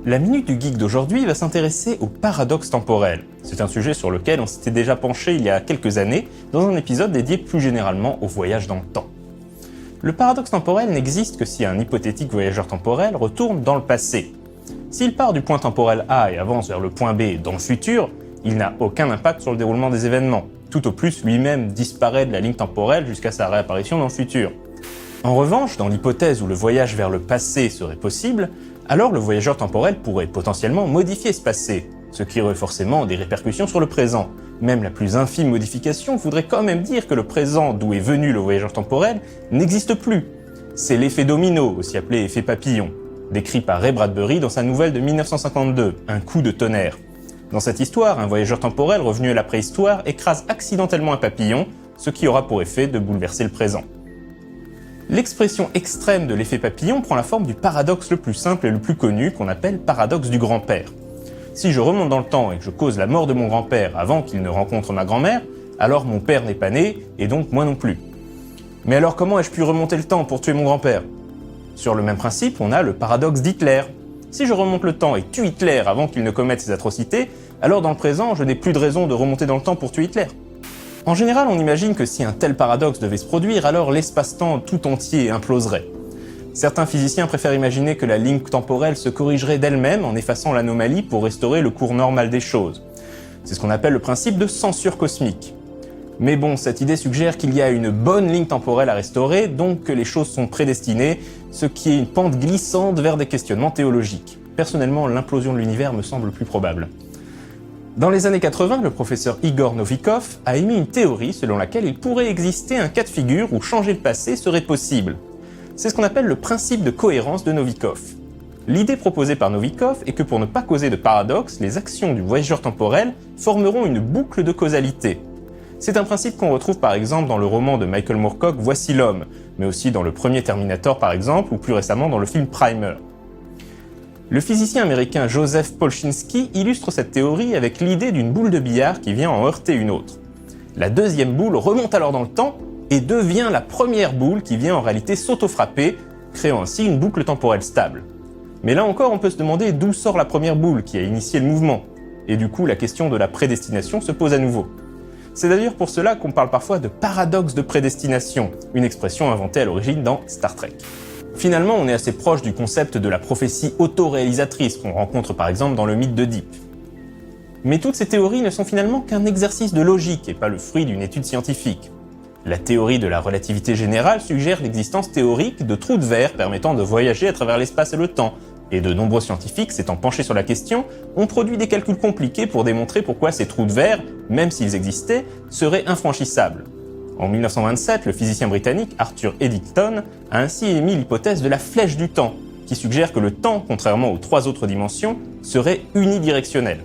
La Minute du Geek d'aujourd'hui va s'intéresser au paradoxe temporel. C'est un sujet sur lequel on s'était déjà penché il y a quelques années dans un épisode dédié plus généralement au voyage dans le temps. Le paradoxe temporel n'existe que si un hypothétique voyageur temporel retourne dans le passé. S'il part du point temporel A et avance vers le point B dans le futur, il n'a aucun impact sur le déroulement des événements. Tout au plus, lui-même disparaît de la ligne temporelle jusqu'à sa réapparition dans le futur. En revanche, dans l'hypothèse où le voyage vers le passé serait possible, alors le voyageur temporel pourrait potentiellement modifier ce passé, ce qui aurait forcément des répercussions sur le présent. Même la plus infime modification voudrait quand même dire que le présent d'où est venu le voyageur temporel n'existe plus. C'est l'effet domino, aussi appelé effet papillon, décrit par Ray Bradbury dans sa nouvelle de 1952, Un coup de tonnerre. Dans cette histoire, un voyageur temporel revenu à la préhistoire écrase accidentellement un papillon, ce qui aura pour effet de bouleverser le présent. L'expression extrême de l'effet papillon prend la forme du paradoxe le plus simple et le plus connu qu'on appelle paradoxe du grand-père. Si je remonte dans le temps et que je cause la mort de mon grand-père avant qu'il ne rencontre ma grand-mère, alors mon père n'est pas né et donc moi non plus. Mais alors comment ai-je pu remonter le temps pour tuer mon grand-père ? Sur le même principe, on a le paradoxe d'Hitler. Si je remonte le temps et tue Hitler avant qu'il ne commette ses atrocités, alors dans le présent, je n'ai plus de raison de remonter dans le temps pour tuer Hitler. En général, on imagine que si un tel paradoxe devait se produire, alors l'espace-temps tout entier imploserait. Certains physiciens préfèrent imaginer que la ligne temporelle se corrigerait d'elle-même en effaçant l'anomalie pour restaurer le cours normal des choses. C'est ce qu'on appelle le principe de censure cosmique. Mais bon, cette idée suggère qu'il y a une bonne ligne temporelle à restaurer, donc que les choses sont prédestinées, ce qui est une pente glissante vers des questionnements théologiques. Personnellement, l'implosion de l'univers me semble plus probable. Dans les années 80, le professeur Igor Novikov a émis une théorie selon laquelle il pourrait exister un cas de figure où changer le passé serait possible. C'est ce qu'on appelle le principe de cohérence de Novikov. L'idée proposée par Novikov est que pour ne pas causer de paradoxe, les actions du voyageur temporel formeront une boucle de causalité. C'est un principe qu'on retrouve par exemple dans le roman de Michael Moorcock Voici l'homme, mais aussi dans le premier Terminator par exemple, ou plus récemment dans le film Primer. Le physicien américain Joseph Polchinski illustre cette théorie avec l'idée d'une boule de billard qui vient en heurter une autre. La deuxième boule remonte alors dans le temps et devient la première boule qui vient en réalité s'auto-frapper, créant ainsi une boucle temporelle stable. Mais là encore, on peut se demander d'où sort la première boule qui a initié le mouvement, et du coup la question de la prédestination se pose à nouveau. C'est d'ailleurs pour cela qu'on parle parfois de paradoxe de prédestination, une expression inventée à l'origine dans Star Trek. Finalement, on est assez proche du concept de la prophétie autoréalisatrice qu'on rencontre par exemple dans le mythe d'Oedipe. Mais toutes ces théories ne sont finalement qu'un exercice de logique et pas le fruit d'une étude scientifique. La théorie de la relativité générale suggère l'existence théorique de trous de verre permettant de voyager à travers l'espace et le temps, et de nombreux scientifiques s'étant penchés sur la question ont produit des calculs compliqués pour démontrer pourquoi ces trous de verre, même s'ils existaient, seraient infranchissables. En 1927, le physicien britannique Arthur Eddington a ainsi émis l'hypothèse de la flèche du temps, qui suggère que le temps, contrairement aux trois autres dimensions, serait unidirectionnel.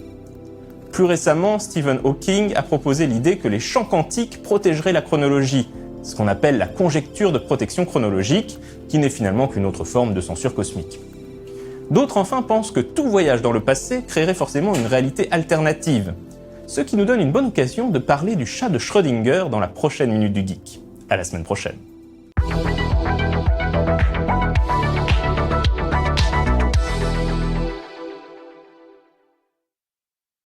Plus récemment, Stephen Hawking a proposé l'idée que les champs quantiques protégeraient la chronologie, ce qu'on appelle la conjecture de protection chronologique, qui n'est finalement qu'une autre forme de censure cosmique. D'autres enfin pensent que tout voyage dans le passé créerait forcément une réalité alternative, ce qui nous donne une bonne occasion de parler du chat de Schrödinger dans la prochaine Minute du Geek. À la semaine prochaine.